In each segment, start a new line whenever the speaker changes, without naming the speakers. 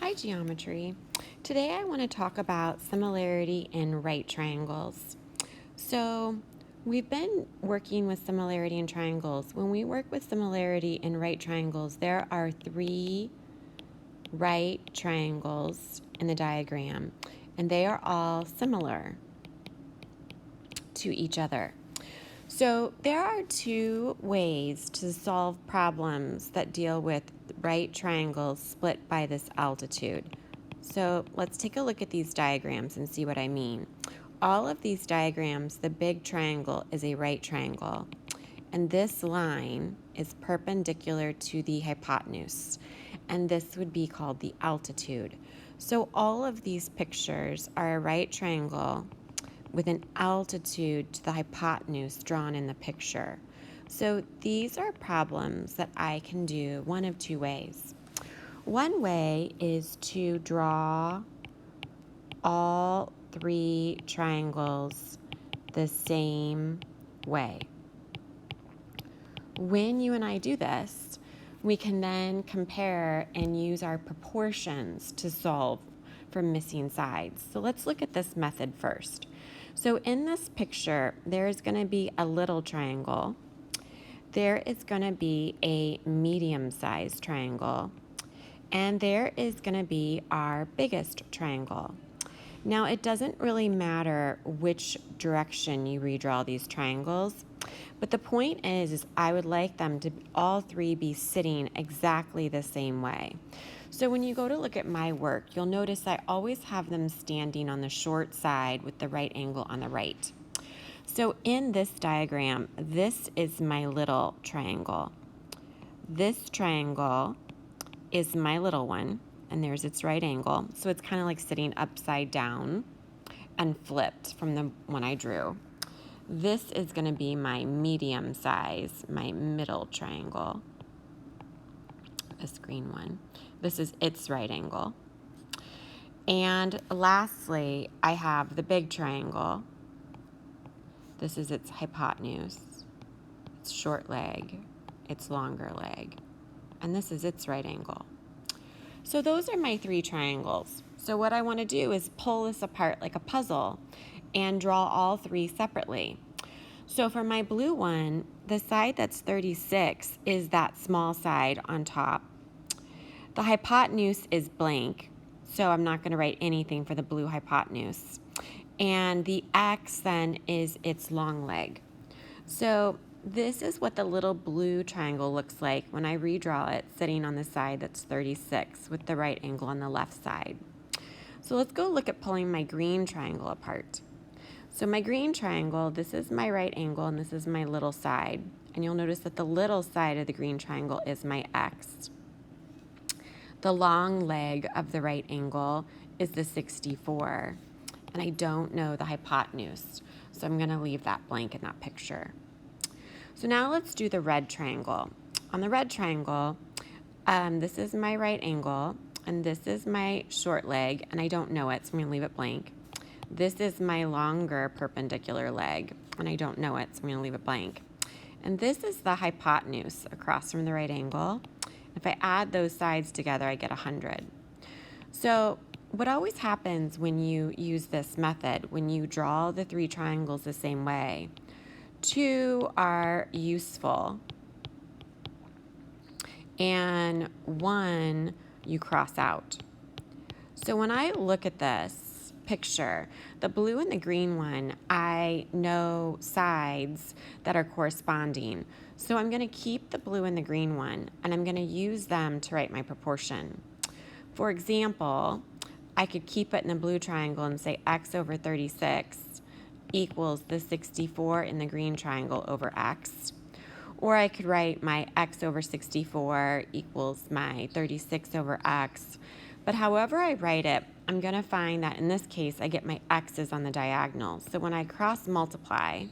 Hi, Geometry. Today I want to talk about similarity in right triangles. So, we've been working with similarity in triangles. When we work with similarity in right triangles, there are three right triangles in the diagram, and they are all similar to each other. So, there are two ways to solve problems that deal with right triangles split by this altitude. So, let's take a look at these diagrams and see what I mean. All of these diagrams, the big triangle is a right triangle, and this line is perpendicular to the hypotenuse, and this would be called the altitude. So, all of these pictures are a right triangle with an altitude to the hypotenuse drawn in the picture. So these are problems that I can do one of two ways. One way is to draw all three triangles the same way. When you and I do this, we can then compare and use our proportions to solve for missing sides. So let's look at this method first. So in this picture, there is going to be a little triangle. There is going to be a medium-sized triangle. And there is going to be our biggest triangle. Now, it doesn't really matter which direction you redraw these triangles, but the point is I would like them to all three be sitting exactly the same way. So when you go to look at my work, you'll notice I always have them standing on the short side with the right angle on the right. So in this diagram, this is my little triangle. This triangle is my little one, and there's its right angle. So it's kind of like sitting upside down and flipped from the one I drew. This is going to be my medium size, my middle triangle. This green one. This is its right angle. And lastly, I have the big triangle. This is its hypotenuse, its short leg, its longer leg. And this is its right angle. So those are my three triangles. So what I want to do is pull this apart like a puzzle and draw all three separately. So for my blue one, the side that's 36 is that small side on top. The hypotenuse is blank, so I'm not going to write anything for the blue hypotenuse. And the X then is its long leg. So this is what the little blue triangle looks like when I redraw it sitting on the side that's 36 with the right angle on the left side. So let's go look at pulling my green triangle apart. So my green triangle, this is my right angle and this is my little side. And you'll notice that the little side of the green triangle is my X. The long leg of the right angle is the 64. And I don't know the hypotenuse, so I'm going to leave that blank in that picture. So now let's do the red triangle. On the red triangle, this is my right angle, and this is my short leg, and I don't know it, so I'm going to leave it blank. This is my longer perpendicular leg, and I don't know it, so I'm going to leave it blank. And this is the hypotenuse across from the right angle. If I add those sides together, I get 100. So what always happens when you use this method, when you draw the three triangles the same way, two are useful, and one you cross out. So when I look at this picture, the blue and the green one, I know sides that are corresponding. So I'm going to keep the blue and the green one, and I'm going to use them to write my proportion. For example, I could keep it in the blue triangle and say X over 36 equals the 64 in the green triangle over X. Or I could write my X over 64 equals my 36 over X. But however I write it, I'm going to find that in this case, I get my X's on the diagonal. So when I cross multiply,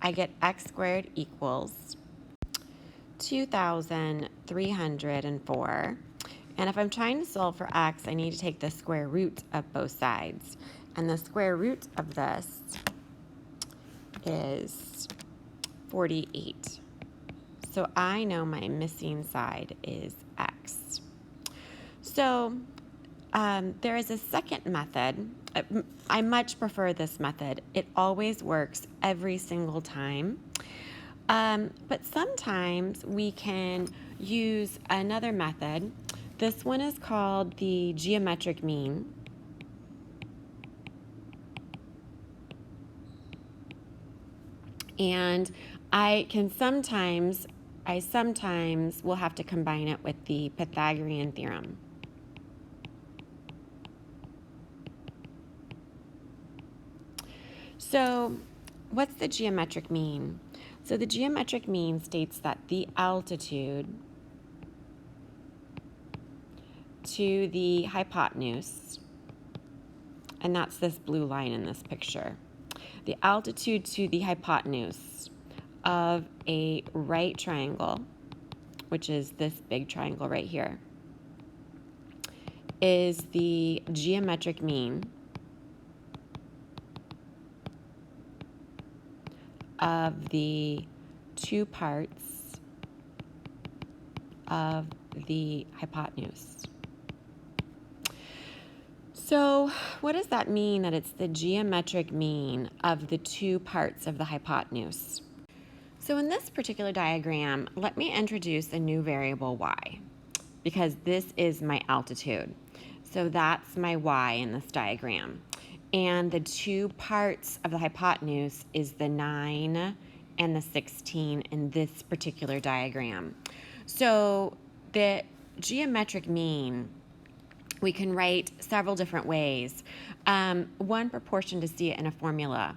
I get X squared equals 2,304. And if I'm trying to solve for X, I need to take the square root of both sides. And the square root of this is 48. So I know my missing side is X. So There is a second method. I much prefer this method. It always works every single time. But sometimes we can use another method. This one is called the geometric mean. And I sometimes will have to combine it with the Pythagorean theorem. So what's the geometric mean? So the geometric mean states that the altitude to the hypotenuse, and that's this blue line in this picture, the altitude to the hypotenuse of a right triangle, which is this big triangle right here, is the geometric mean of the two parts of the hypotenuse. So what does that mean, that it's the geometric mean of the two parts of the hypotenuse? So in this particular diagram, let me introduce a new variable y, because this is my altitude. So that's my y in this diagram. And the two parts of the hypotenuse is the 9 and the 16 in this particular diagram. So the geometric mean, we can write several different ways. One proportion to see it in a formula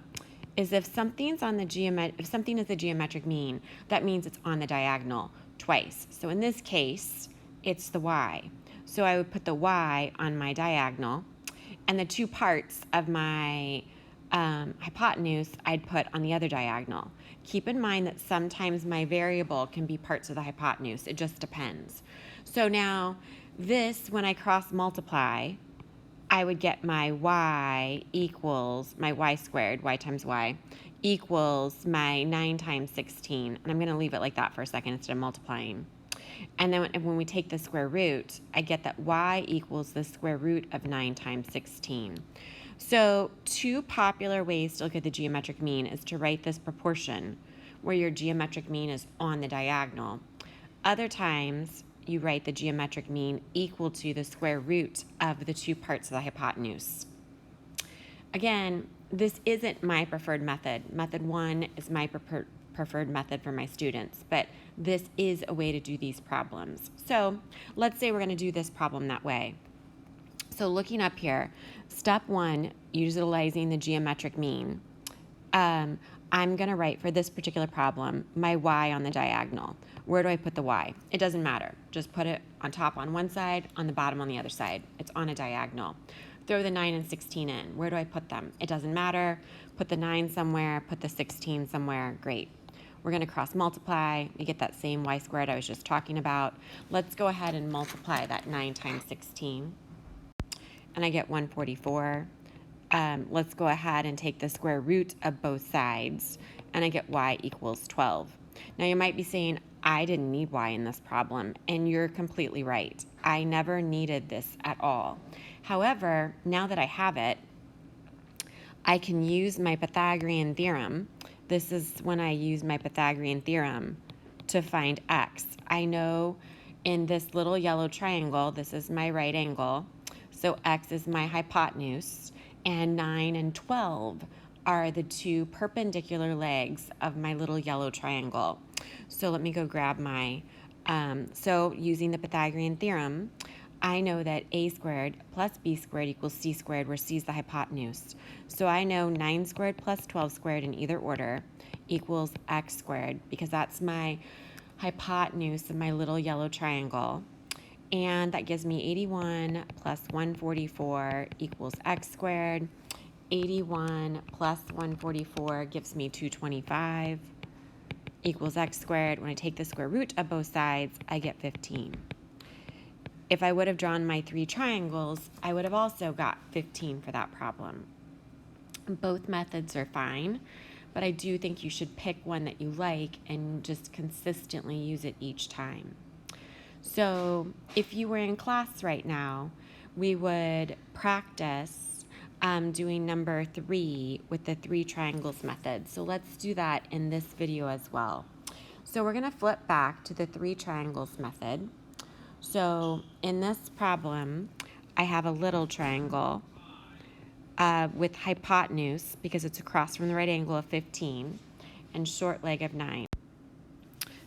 is if something is a geometric mean, that means it's on the diagonal twice. So in this case, it's the y. So I would put the y on my diagonal, and the two parts of my hypotenuse I'd put on the other diagonal. Keep in mind that sometimes my variable can be parts of the hypotenuse. It just depends. So now this, when I cross multiply, I would get my y equals my y squared, y times y, equals my 9 times 16. And I'm going to leave it like that for a second instead of multiplying. And then when we take the square root, I get that y equals the square root of 9 times 16. So two popular ways to look at the geometric mean is to write this proportion where your geometric mean is on the diagonal. Other times, you write the geometric mean equal to the square root of the two parts of the hypotenuse. Again, this isn't my preferred method. Method 1 is my preferred method for my students, but this is a way to do these problems. So let's say we're going to do this problem that way. So looking up here, step 1, utilizing the geometric mean. I'm going to write for this particular problem my y on the diagonal. Where do I put the y? It doesn't matter. Just put it on top on one side, on the bottom on the other side. It's on a diagonal. Throw the 9 and 16 in. Where do I put them? It doesn't matter. Put the 9 somewhere, put the 16 somewhere. Great. We're going to cross multiply. We get that same y squared I was just talking about. Let's go ahead and multiply that 9 times 16. And I get 144. Let's go ahead and take the square root of both sides, and I get y equals 12. Now you might be saying, I didn't need y in this problem, and you're completely right. I never needed this at all. However, now that I have it, I can use my Pythagorean theorem. This is when I use my Pythagorean theorem to find x. I know in this little yellow triangle, this is my right angle, so x is my hypotenuse, and 9 and 12 are the two perpendicular legs of my little yellow triangle. So let me go grab my, so using the Pythagorean theorem, I know that a squared plus b squared equals c squared, where c is the hypotenuse. So I know 9 squared plus 12 squared in either order equals x squared, because that's my hypotenuse of my little yellow triangle. And that gives me 81 plus 144 equals x squared. 81 plus 144 gives me 225 equals x squared. When I take the square root of both sides, I get 15. If I would have drawn my 3 triangles, I would have also got 15 for that problem. Both methods are fine, but I do think you should pick one that you like and just consistently use it each time. So if you were in class right now, we would practice doing number 3 with the 3 triangles method. So let's do that in this video as well. So we're going to flip back to the 3 triangles method. So in this problem, I have a little triangle with hypotenuse, because it's across from the right angle, of 15 and short leg of 9.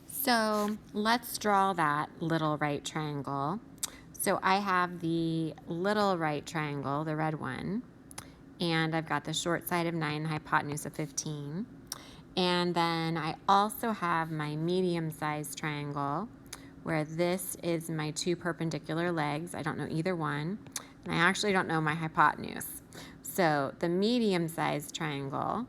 So let's draw that little right triangle. So I have the little right triangle, the red one, and I've got the short side of 9, hypotenuse of 15. And then I also have my medium-sized triangle, where this is my 2 perpendicular legs. I don't know either one, and I actually don't know my hypotenuse. So the medium-sized triangle,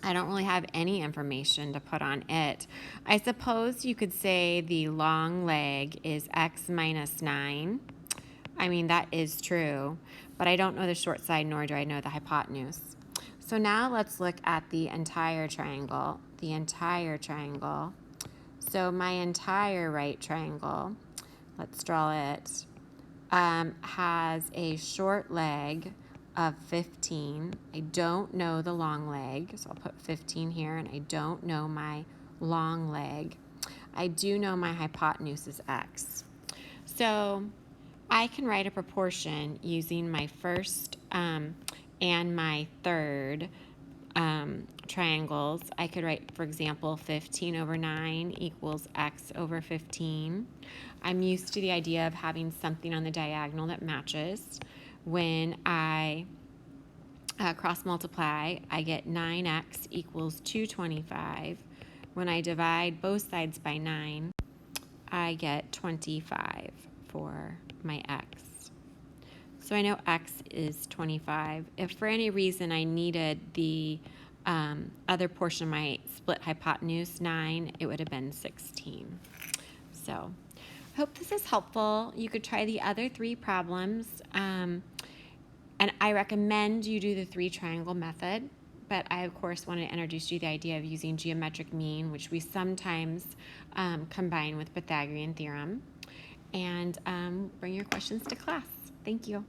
I don't really have any information to put on it. I suppose you could say the long leg is x minus 9. I mean, that is true, but I don't know the short side, nor do I know the hypotenuse. So now let's look at the entire triangle. The entire triangle. So my entire right triangle, let's draw it, has a short leg of 15. I don't know the long leg, so I'll put 15 here, and I don't know my long leg. I do know my hypotenuse is x. So I can write a proportion using my first and my third triangles. I could write, for example, 15 over 9 equals x over 15. I'm used to the idea of having something on the diagonal that matches. When I cross multiply, I get 9x equals 225. When I divide both sides by 9, I get 25 for my x. So I know x is 25. If for any reason I needed the other portion of my split hypotenuse, 9, it would have been 16. So I hope this is helpful. You could try the other 3 problems, and I recommend you do the 3 triangle method, but I, of course, want to introduce you to the idea of using geometric mean, which we sometimes combine with Pythagorean theorem. And bring your questions to class. Thank you.